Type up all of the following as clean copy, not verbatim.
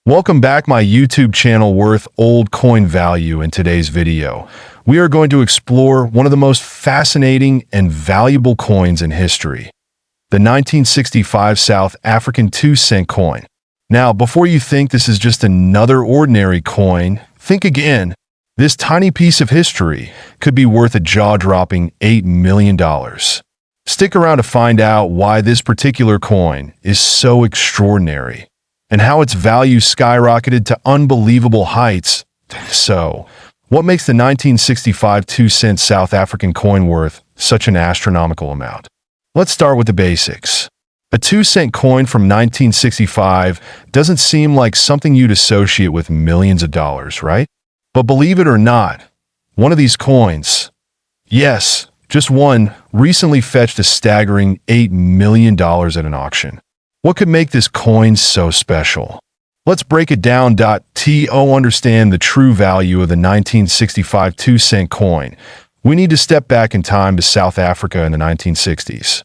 Welcome back my YouTube channel worth old coin value. In today's video, we are going to explore one of the most fascinating and valuable coins in history, the 1965 South African 2-cent coin. Now, before you think this is just another ordinary coin, think again. This tiny piece of history could be worth a jaw-dropping $8 million. Stick around to find out why this particular coin is so extraordinary and how its value skyrocketed to unbelievable heights. So, what makes the 1965 2-cent South African coin worth such an astronomical amount? Let's start with the basics. A 2-cent coin from 1965 doesn't seem like something you'd associate with millions of dollars, right? But believe it or not, one of these coins, yes, just one, recently fetched a staggering $8 million at an auction. What could make this coin so special? Let's break it down. To understand the true value of the 1965 2-cent coin, we need to step back in time to South Africa in the 1960s.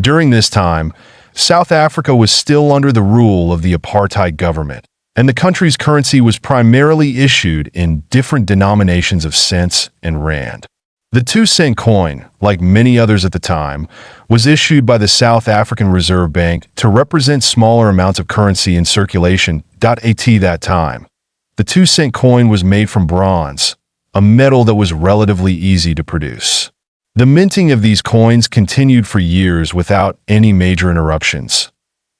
During this time, South Africa was still under the rule of the apartheid government, and the country's currency was primarily issued in different denominations of cents and rand. The 2-cent coin, like many others at the time, was issued by the South African Reserve Bank to represent smaller amounts of currency in circulation. At that time, the 2-cent coin was made from bronze, a metal that was relatively easy to produce. The minting of these coins continued for years without any major interruptions.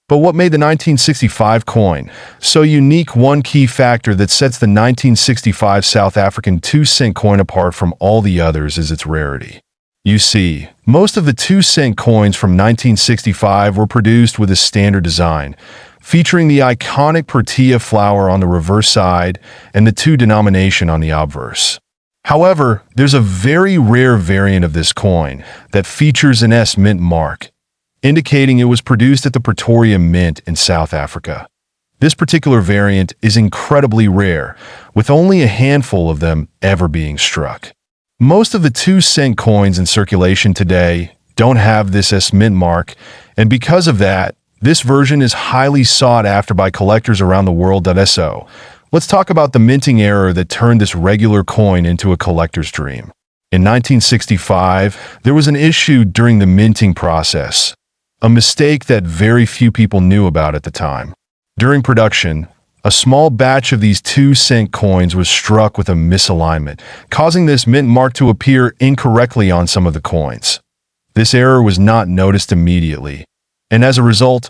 But what made the 1965 coin so unique? One key factor that sets the 1965 South African 2-cent coin apart from all the others is its rarity. You see, most of the 2-cent coins from 1965 were produced with a standard design, featuring the iconic protea flower on the reverse side and the 2 denomination on the obverse. However, there's a very rare variant of this coin that features an S mint mark, indicating it was produced at the Pretoria Mint in South Africa. This particular variant is incredibly rare, with only a handful of them ever being struck. Most of the 2-cent coins in circulation today don't have this S mint mark, and because of that, this version is highly sought after by collectors around the world. So, let's talk about the minting error that turned this regular coin into a collector's dream. In 1965, there was an issue during the minting process, a mistake that very few people knew about at the time. During production, a small batch of these 2-cent coins was struck with a misalignment, causing this mint mark to appear incorrectly on some of the coins. This error was not noticed immediately, and as a result,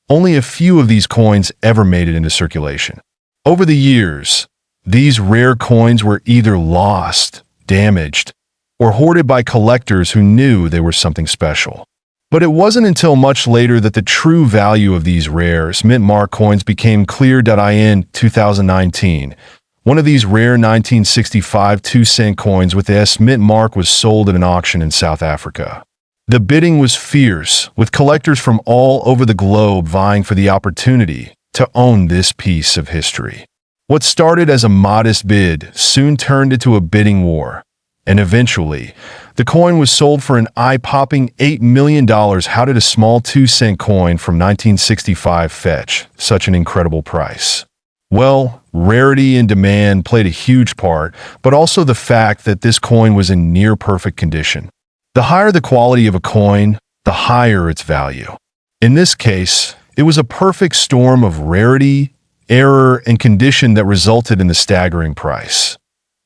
only a few of these coins ever made it into circulation. Over the years, these rare coins were either lost, damaged, or hoarded by collectors who knew they were something special. But it wasn't until much later that the true value of these rare mint mark coins became clear. In 2019, one of these rare 1965 2-cent coins with the S mint mark was sold at an auction in South Africa. The bidding was fierce, with collectors from all over the globe vying for the opportunity to own this piece of history. What started as a modest bid soon turned into a bidding war, and eventually, the coin was sold for an eye-popping $8 million. How did a small 2-cent coin from 1965 fetch such an incredible price? Well, rarity and demand played a huge part, but also the fact that this coin was in near-perfect condition. The higher the quality of a coin, the higher its value. In this case, it was a perfect storm of rarity, error, and condition that resulted in the staggering price.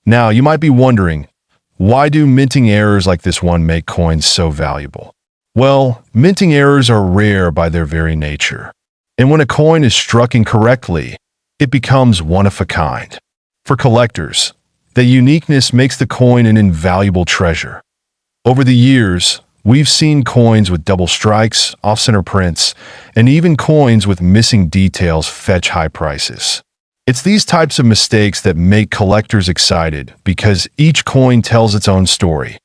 Now, you might be wondering, why do minting errors like this one make coins so valuable? Well, minting errors are rare by their very nature. And when a coin is struck incorrectly, it becomes one of a kind. For collectors, the uniqueness makes the coin an invaluable treasure. Over the years, we've seen coins with double strikes, off-center prints, and even coins with missing details fetch high prices. It's these types of mistakes that make collectors excited because each coin tells its own story.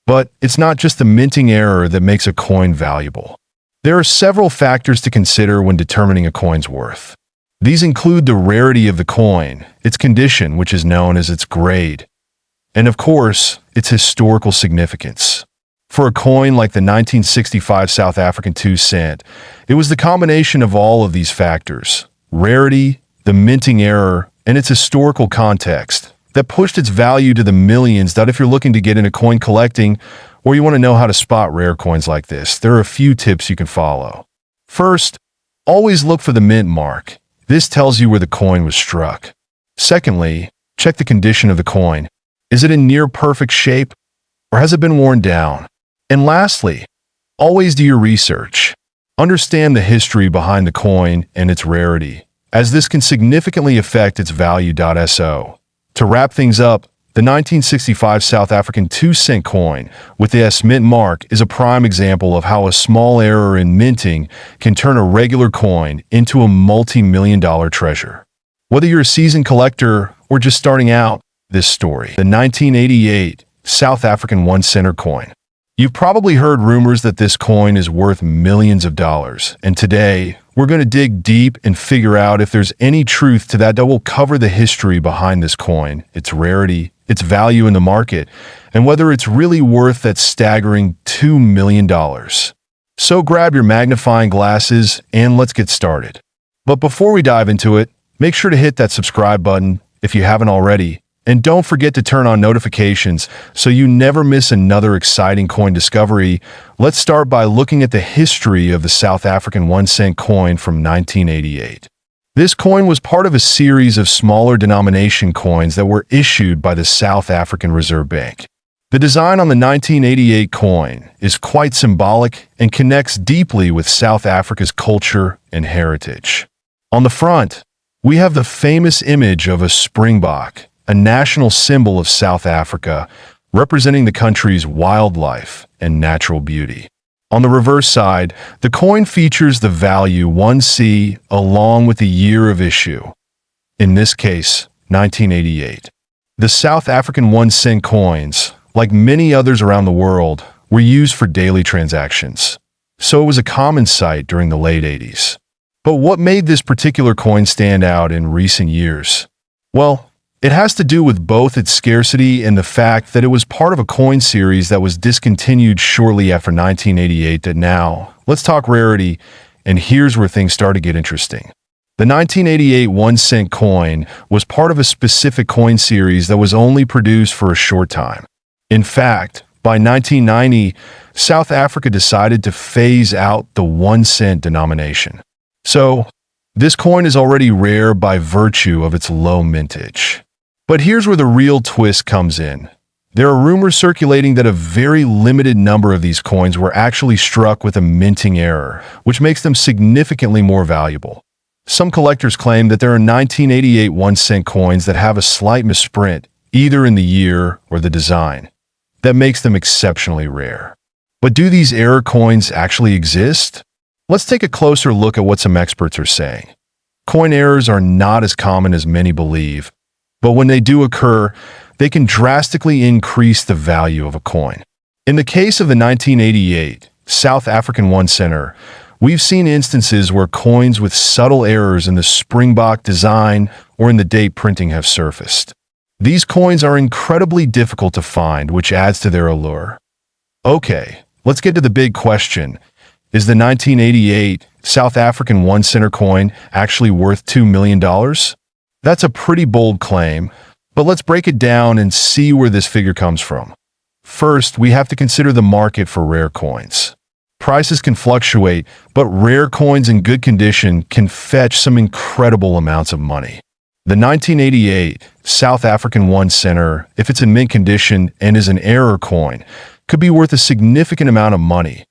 But it's not just the minting error that makes a coin valuable. There are several factors to consider when determining a coin's worth. These include the rarity of the coin, its condition, which is known as its grade, and of course, its historical significance. For a coin like the 1965 South African 2-cent, it was the combination of all of these factors: rarity, the minting error, and its historical context that pushed its value to the millions. That if you're looking to get into coin collecting or you want to know how to spot rare coins like this, there are a few tips you can follow. First, always look for the mint mark. This tells you where the coin was struck. Secondly, check the condition of the coin. Is it in near perfect shape or has it been worn down? And lastly, always do your research. Understand the history behind the coin and its rarity, as this can significantly affect its value. So, to wrap things up, the 1965 South African 2-cent coin with the S mint mark is a prime example of how a small error in minting can turn a regular coin into a multi-million-dollar treasure. Whether you're a seasoned collector or just starting out, this story, the 1988 South African 1-center coin. You've probably heard rumors that this coin is worth millions of dollars, and today we're going to dig deep and figure out if there's any truth to that. We'll cover the history behind this coin, its rarity, its value in the market, and whether it's really worth that staggering $2 million. So grab your magnifying glasses and let's get started. But before we dive into it, make sure to hit that subscribe button if you haven't already. And don't forget to turn on notifications so you never miss another exciting coin discovery. Let's start by looking at the history of the South African 1-cent coin from 1988. This coin was part of a series of smaller denomination coins that were issued by the South African Reserve Bank. The design on the 1988 coin is quite symbolic and connects deeply with South Africa's culture and heritage. On the front, we have the famous image of a springbok, a national symbol of South Africa, representing the country's wildlife and natural beauty. On the reverse side, the coin features the value 1C along with the year of issue. In this case, 1988. The South African 1-cent coins, like many others around the world, were used for daily transactions, so it was a common sight during the late 80s. But what made this particular coin stand out in recent years? Well, it has to do with both its scarcity and the fact that it was part of a coin series that was discontinued shortly after 1988. Now, let's talk rarity, and here's where things start to get interesting. The 1988 1-cent coin was part of a specific coin series that was only produced for a short time. In fact, by 1990, South Africa decided to phase out the 1-cent denomination. So, this coin is already rare by virtue of its low mintage. But here's where the real twist comes in. There are rumors circulating that a very limited number of these coins were actually struck with a minting error, which makes them significantly more valuable. Some collectors claim that there are 1988 1-cent coins that have a slight misprint, either in the year or the design, that makes them exceptionally rare. But do these error coins actually exist? Let's take a closer look at what some experts are saying. Coin errors are not as common as many believe, but when they do occur, they can drastically increase the value of a coin. In the case of the 1988 South African 1-center, we've seen instances where coins with subtle errors in the springbok design or in the date printing have surfaced. These coins are incredibly difficult to find, which adds to their allure. Okay, let's get to the big question. Is the 1988 South African 1-center coin actually worth $2 million? That's a pretty bold claim, but let's break it down and see where this figure comes from. First, we have to consider the market for rare coins. Prices can fluctuate, but rare coins in good condition can fetch some incredible amounts of money. The 1988 South African 1-center, if it's in mint condition and is an error coin, could be worth a significant amount of money,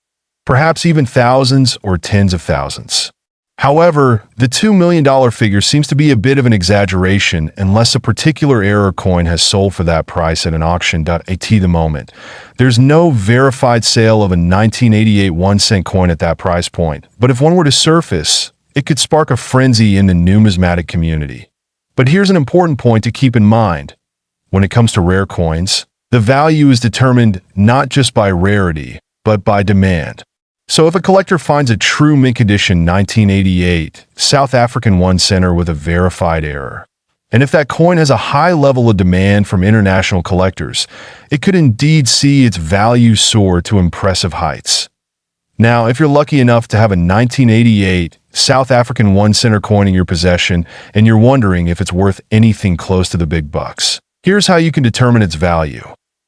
perhaps even thousands or tens of thousands. However, the $2 million figure seems to be a bit of an exaggeration unless a particular error coin has sold for that price at an auction. At the moment, there's no verified sale of a 1988 1-cent coin at that price point, but if one were to surface, it could spark a frenzy in the numismatic community. But here's an important point to keep in mind. When it comes to rare coins, the value is determined not just by rarity, but by demand. So if a collector finds a true mint condition 1988 South African 1-center with a verified error, and if that coin has a high level of demand from international collectors, it could indeed see its value soar to impressive heights. Now, if you're lucky enough to have a 1988 South African 1 cent coin in your possession, and you're wondering if it's worth anything close to the big bucks. Here's how you can determine its value.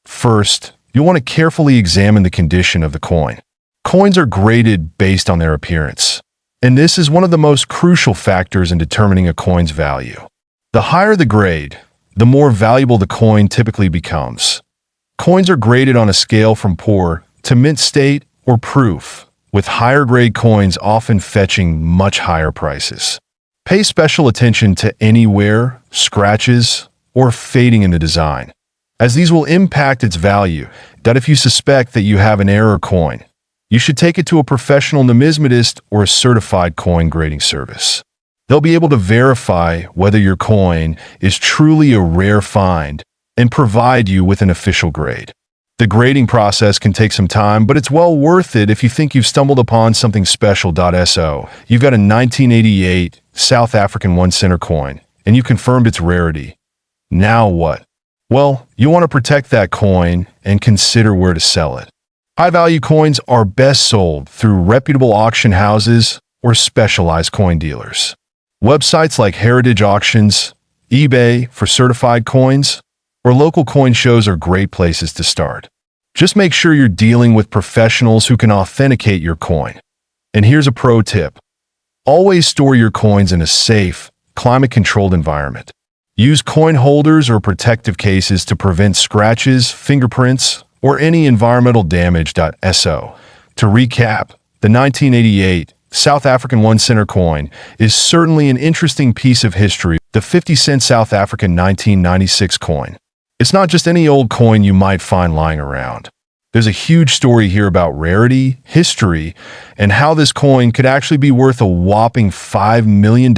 First, you'll want to carefully examine the condition of the coin. Coins are graded based on their appearance, and this is one of the most crucial factors in determining a coin's value. The higher the grade, the more valuable the coin typically becomes. Coins are graded on a scale from poor to mint state or proof, with higher grade coins often fetching much higher prices. Pay special attention to any wear, scratches, or fading in the design, as these will impact its value. If you suspect that you have an error coin, you should take it to a professional numismatist or a certified coin grading service. They'll be able to verify whether your coin is truly a rare find and provide you with an official grade. The grading process can take some time, but it's well worth it if you think you've stumbled upon something special. So, you've got a 1988 South African 1 cent coin, and you confirmed its rarity. Now what? Well, you want to protect that coin and consider where to sell it. High-value coins are best sold through reputable auction houses or specialized coin dealers. Websites like Heritage Auctions, eBay for certified coins, or local coin shows are great places to start. Just make sure you're dealing with professionals who can authenticate your coin. And here's a pro tip. Always store your coins in a safe, climate-controlled environment. Use coin holders or protective cases to prevent scratches, fingerprints, or any environmental damage. So, to recap, the 1988 South African 1 cent coin is certainly an interesting piece of history. The 50-cent South African 1996 coin. It's not just any old coin you might find lying around. There's a huge story here about rarity, history, and how this coin could actually be worth a whopping $5 million.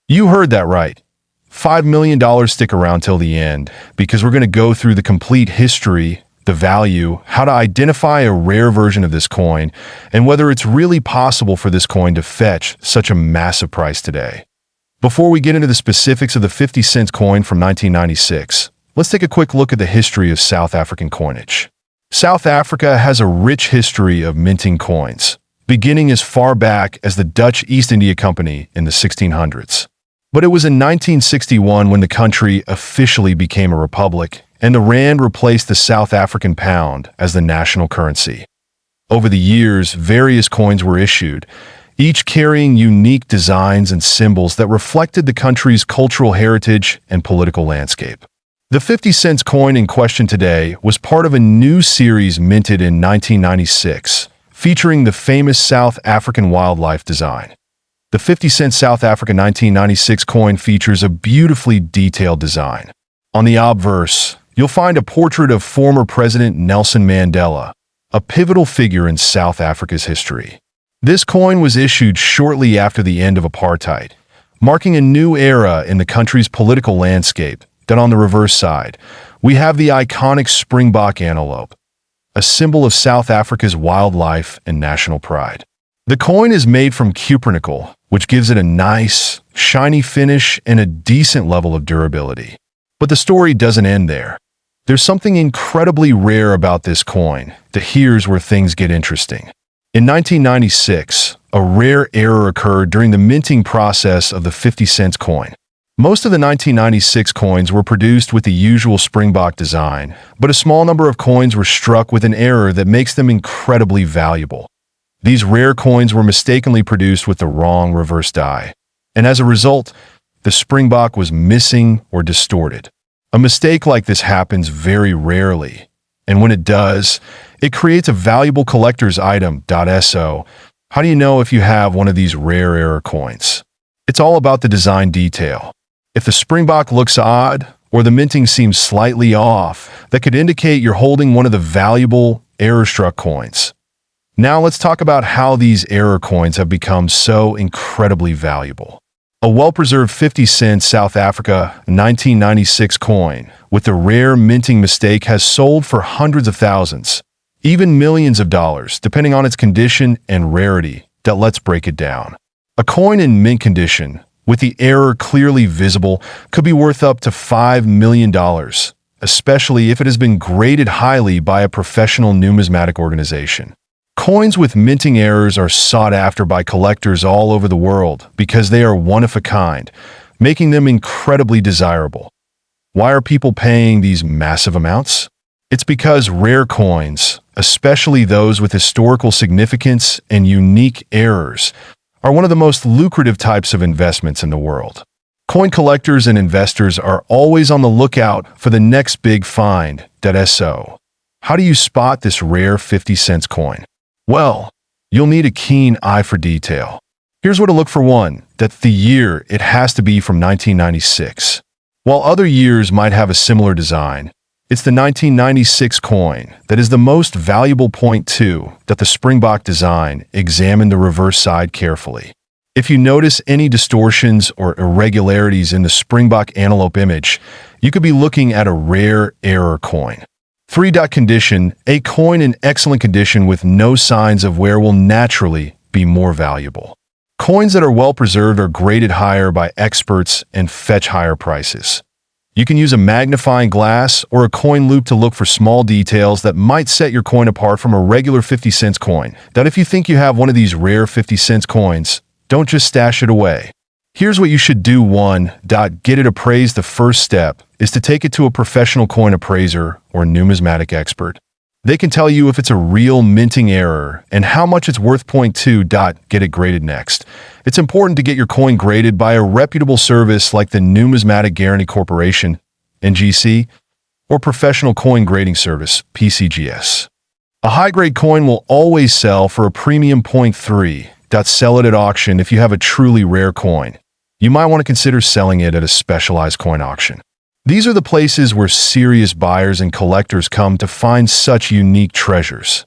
You heard that right. $5 million. Stick around till the end, because we're going to go through the complete history, the value, how to identify a rare version of this coin, and whether it's really possible for this coin to fetch such a massive price today. Before we get into the specifics of the 50-cent coin from 1996, let's take a quick look at the history of South African coinage. South Africa has a rich history of minting coins, beginning as far back as the Dutch East India Company in the 1600s. But it was in 1961 when the country officially became a republic, and the rand replaced the South African pound as the national currency. Over the years, various coins were issued, each carrying unique designs and symbols that reflected the country's cultural heritage and political landscape. The 50-cent coin in question today was part of a new series minted in 1996, featuring the famous South African wildlife design. The 50-cent South African 1996 coin features a beautifully detailed design. On the obverse, you'll find a portrait of former President Nelson Mandela, a pivotal figure in South Africa's history. This coin was issued shortly after the end of apartheid, marking a new era in the country's political landscape. Then on the reverse side, we have the iconic springbok antelope, a symbol of South Africa's wildlife and national pride. The coin is made from cupronickel, which gives it a nice, shiny finish and a decent level of durability. But the story doesn't end there. There's something incredibly rare about this coin. Here's where things get interesting. In 1996, a rare error occurred during the minting process of the 50-cent coin. Most of the 1996 coins were produced with the usual springbok design, but a small number of coins were struck with an error that makes them incredibly valuable. These rare coins were mistakenly produced with the wrong reverse die, and as a result, the springbok was missing or distorted. A mistake like this happens very rarely, and when it does, it creates a valuable collector's item. So, how do you know if you have one of these rare error coins? It's all about the design detail. If the springbok looks odd, or the minting seems slightly off, that could indicate you're holding one of the valuable error-struck coins. Now let's talk about how these error coins have become so incredibly valuable. A well-preserved 50-cent South Africa 1996 coin with the rare minting mistake has sold for hundreds of thousands, even millions of dollars, depending on its condition and rarity. Let's break it down. A coin in mint condition, with the error clearly visible, could be worth up to $5 million, especially if it has been graded highly by a professional numismatic organization. Coins with minting errors are sought after by collectors all over the world because they are one of a kind, making them incredibly desirable. Why are people paying these massive amounts? It's because rare coins, especially those with historical significance and unique errors, are one of the most lucrative types of investments in the world. Coin collectors and investors are always on the lookout for the next big find. So, how do you spot this rare 50-cent coin? Well, you'll need a keen eye for detail. Here's where to look for one. The year, it has to be from 1996. While other years might have a similar design, it's the 1996 coin that is the most valuable. Point 2, that the Springbok design. Examine the reverse side carefully. If you notice any distortions or irregularities in the Springbok antelope image, you could be looking at a rare error coin. 3. Condition. A coin in excellent condition with no signs of wear will naturally be more valuable. Coins that are well preserved are graded higher by experts and fetch higher prices. You can use a magnifying glass or a coin loop to look for small details that might set your coin apart from a regular 50-cent coin. If you think you have one of these rare 50-cent coins, don't just stash it away. Here's what you should do. 1. Get it appraised. The first step is to take it to a professional coin appraiser or numismatic expert. They can tell you if it's a real minting error and how much it's worth. Point 2. Get it graded next. It's important to get your coin graded by a reputable service like the Numismatic Guarantee Corporation, NGC, or Professional Coin Grading Service, PCGS. A high-grade coin will always sell for a premium. Point 3. Sell it at auction. If you have a truly rare coin, you might want to consider selling it at a specialized coin auction. These are the places where serious buyers and collectors come to find such unique treasures.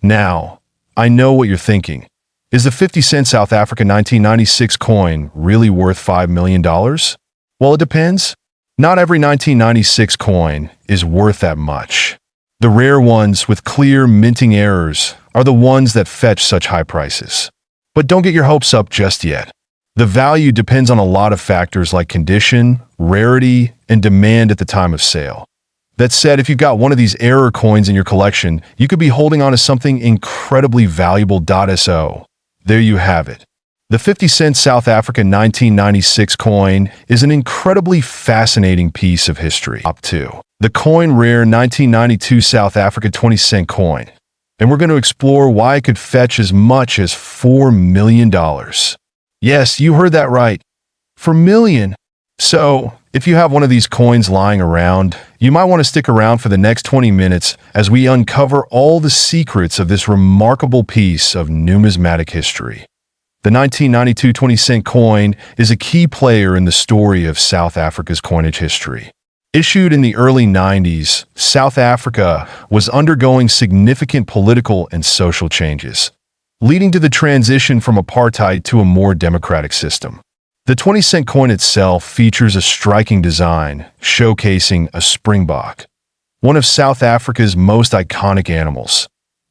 Now, I know what you're thinking. Is the 50-cent South Africa 1996 coin really worth $5 million? Well, it depends. Not every 1996 coin is worth that much. The rare ones with clear minting errors are the ones that fetch such high prices. But don't get your hopes up just yet. The value depends on a lot of factors like condition, rarity, and demand at the time of sale. That said, if you've got one of these error coins in your collection, you could be holding on to something incredibly valuable. So, there you have it. The 50-cent South Africa 1996 coin is an incredibly fascinating piece of history. Top 2. The coin rare 1992 South Africa 20-cent coin. And we're going to explore why it could fetch as much as $4 million. Yes, you heard that right. $4 million. So, if you have one of these coins lying around, you might want to stick around for the next 20 minutes as we uncover all the secrets of this remarkable piece of numismatic history. The 1992 20-cent coin is a key player in the story of South Africa's coinage history. Issued in the early 90s, South Africa was undergoing significant political and social changes, leading to the transition from apartheid to a more democratic system. The 20-cent coin itself features a striking design, showcasing a springbok, one of South Africa's most iconic animals.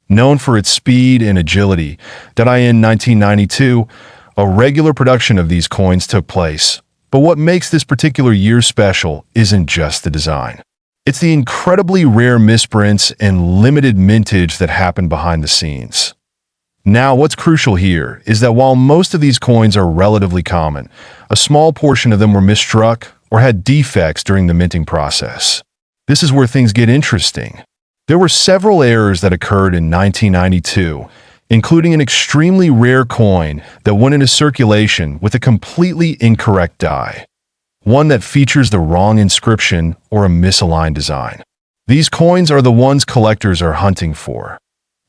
Known for its speed and agility, in 1992, a regular production of these coins took place. But what makes this particular year special isn't just the design. It's the incredibly rare misprints and limited mintage that happen behind the scenes. Now, what's crucial here is that while most of these coins are relatively common, a small portion of them were misstruck or had defects during the minting process. This is where things get interesting. There were several errors that occurred in 1992, including an extremely rare coin that went into circulation with a completely incorrect die, one that features the wrong inscription or a misaligned design. These coins are the ones collectors are hunting for.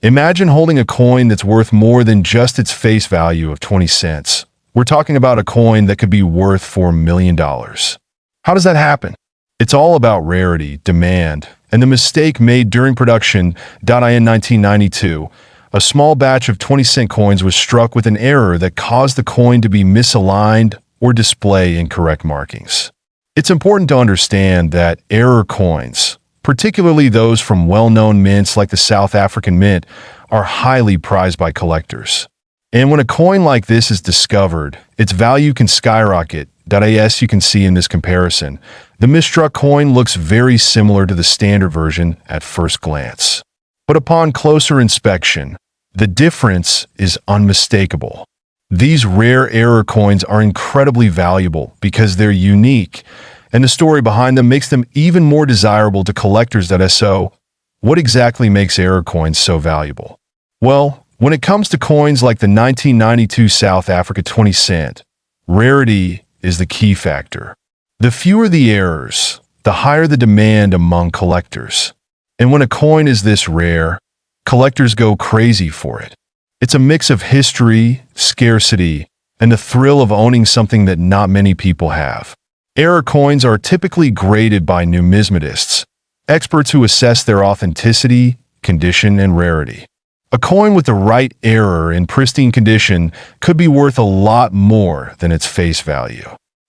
Imagine holding a coin that's worth more than just its face value of 20 cents. We're talking about a coin that could be worth $4 million. How does that happen? It's all about rarity, demand, and the mistake made during production. In 1992, a small batch of 20-cent coins was struck with an error that caused the coin to be misaligned or display incorrect markings. It's important to understand that error coins, particularly those from well-known mints like the South African Mint, are highly prized by collectors. And when a coin like this is discovered, its value can skyrocket. As you can see in this comparison, the misstruck coin looks very similar to the standard version at first glance. But upon closer inspection, The difference is unmistakable. These rare error coins are incredibly valuable because they're unique, and the story behind them makes them even more desirable to collectors. So, what exactly makes error coins so valuable? Well, when it comes to coins like the 1992 South Africa 20 cent, rarity is the key factor. The fewer the errors, the higher the demand among collectors. And when a coin is this rare, collectors go crazy for it. It's a mix of history, scarcity, and the thrill of owning something that not many people have. Error coins are typically graded by numismatists, experts who assess their authenticity, condition, and rarity. A coin with the right error in pristine condition could be worth a lot more than its face value.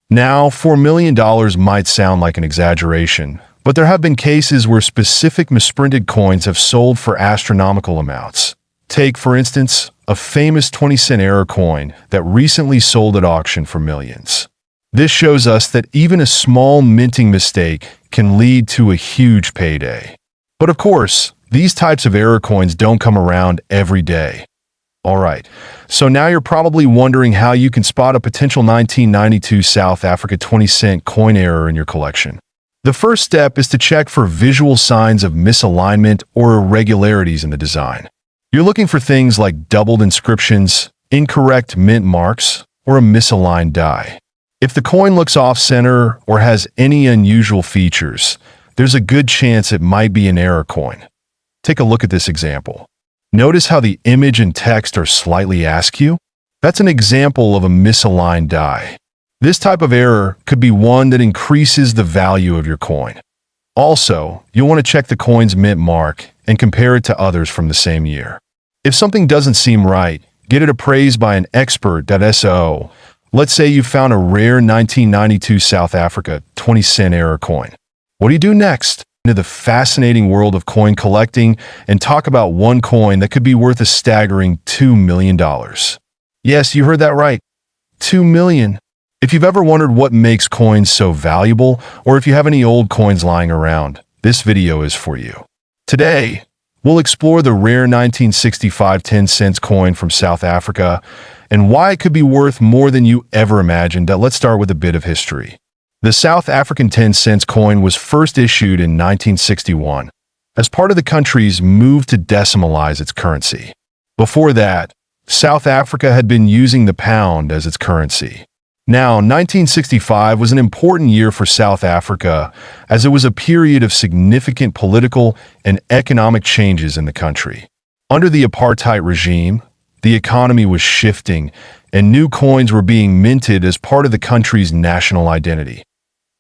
Now, $4 million might sound like an exaggeration, but there have been cases where specific misprinted coins have sold for astronomical amounts. Take, for instance, a famous 20-cent error coin that recently sold at auction for millions. This shows us that even a small minting mistake can lead to a huge payday. But of course, these types of error coins don't come around every day. Alright, so now you're probably wondering how you can spot a potential 1992 South Africa 20-cent coin error in your collection. The first step is to check for visual signs of misalignment or irregularities in the design. You're looking for things like doubled inscriptions, incorrect mint marks, or a misaligned die. If the coin looks off-center or has any unusual features, there's a good chance it might be an error coin. Take a look at this example. Notice how the image and text are slightly askew? That's an example of a misaligned die. This type of error could be one that increases the value of your coin. Also, you'll want to check the coin's mint mark and compare it to others from the same year. If something doesn't seem right, get it appraised by an expert. So, let's say you found a rare 1992 South Africa 20-cent error coin. What do you do next? Into the fascinating world of coin collecting and talk about one coin that could be worth a staggering $2 million. Yes, you heard that right. $2 million. If you've ever wondered what makes coins so valuable, or if you have any old coins lying around, this video is for you. Today, we'll explore the rare 1965 10-cent coin from South Africa and why it could be worth more than you ever imagined. Let's start with a bit of history. The South African 10-cent coin was first issued in 1961 as part of the country's move to decimalize its currency. Before that, South Africa had been using the pound as its currency. Now, 1965 was an important year for South Africa as it was a period of significant political and economic changes in the country. Under the apartheid regime, the economy was shifting and new coins were being minted as part of the country's national identity.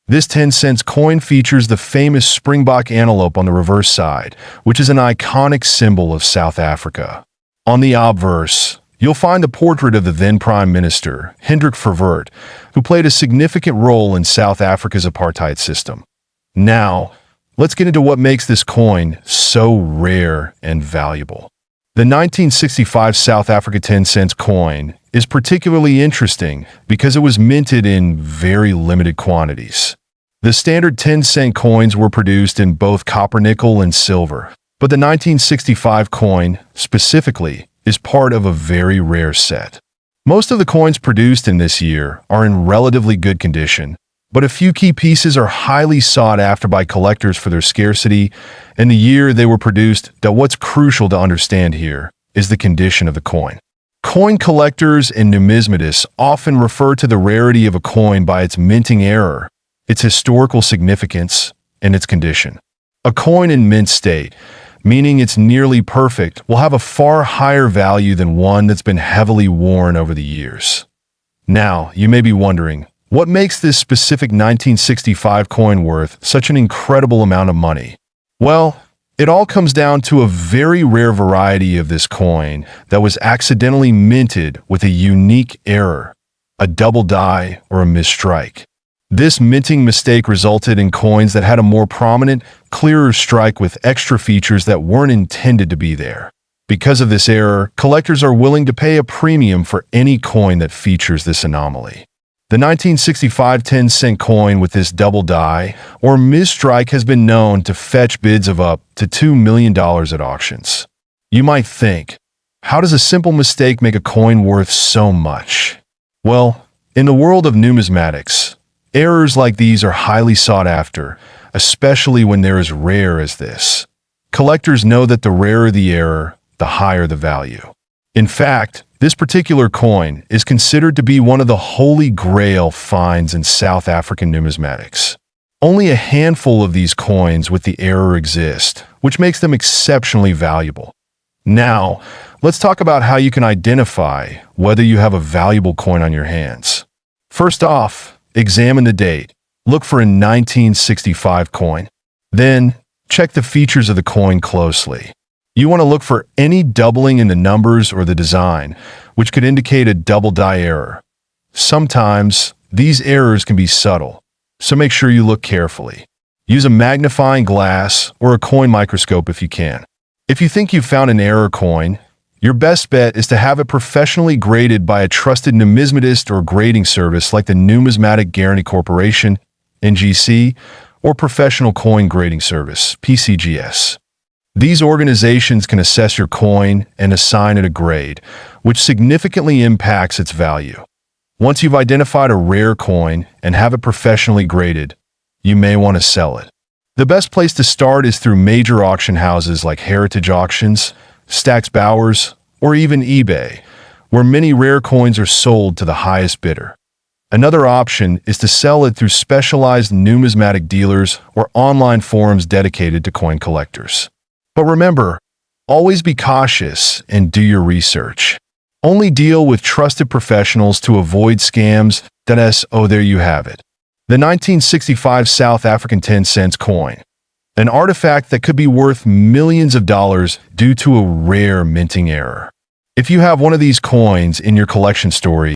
This 10-cent coin features the famous springbok antelope on the reverse side, which is an iconic symbol of South Africa. On the obverse, you'll find the portrait of the then Prime Minister, Hendrik Verwoerd, who played a significant role in South Africa's apartheid system. Now, let's get into what makes this coin so rare and valuable. The 1965 South Africa 10-cent coin is particularly interesting because it was minted in very limited quantities. The standard 10-cent coins were produced in both copper, nickel, and silver, but the 1965 coin, specifically, is part of a very rare set. Most of the coins produced in this year are in relatively good condition, but a few key pieces are highly sought after by collectors for their scarcity and the year they were produced. What's crucial to understand here is the condition of the coin. Coin collectors and numismatists often refer to the rarity of a coin by its minting error, its historical significance, and its condition. A coin in mint state, meaning it's nearly perfect, will have a far higher value than one that's been heavily worn over the years. Now, you may be wondering, what makes this specific 1965 coin worth such an incredible amount of money? Well, it all comes down to a very rare variety of this coin that was accidentally minted with a unique error, a double die or a misstrike. This minting mistake resulted in coins that had a more prominent, clearer strike with extra features that weren't intended to be there. Because of this error, collectors are willing to pay a premium for any coin that features this anomaly. The 1965 10-cent coin with this double die or misstrike has been known to fetch bids of up to $2 million at auctions. You might think, How does a simple mistake make a coin worth so much? Well, in the world of numismatics, errors like these are highly sought after, especially when they're as rare as this. Collectors know that the rarer the error, the higher the value. In fact, this particular coin is considered to be one of the holy grail finds in South African numismatics. Only a handful of these coins with the error exist, which makes them exceptionally valuable. Now, let's talk about how you can identify whether you have a valuable coin on your hands. First off, examine the date. Look for a 1965 coin. Then, check the features of the coin closely. You want to look for any doubling in the numbers or the design, which could indicate a double die error. Sometimes, these errors can be subtle, so make sure you look carefully. Use a magnifying glass or a coin microscope if you can. If you think you've found an error coin, your best bet is to have it professionally graded by a trusted numismatist or grading service like the Numismatic Guarantee Corporation, NGC, or Professional Coin Grading Service, PCGS. These organizations can assess your coin and assign it a grade, which significantly impacts its value. Once you've identified a rare coin and have it professionally graded, you may want to sell it. The best place to start is through major auction houses like Heritage Auctions, Stax Bowers, or even eBay, where many rare coins are sold to the highest bidder. Another option is to sell it through specialized numismatic dealers or online forums dedicated to coin collectors. But remember, always be cautious and do your research. Only deal with trusted professionals to avoid scams. Oh, there you have it. The 1965 South African 10-cent coin. An artifact that could be worth millions of dollars due to a rare minting error. If you have one of these coins in your collection story,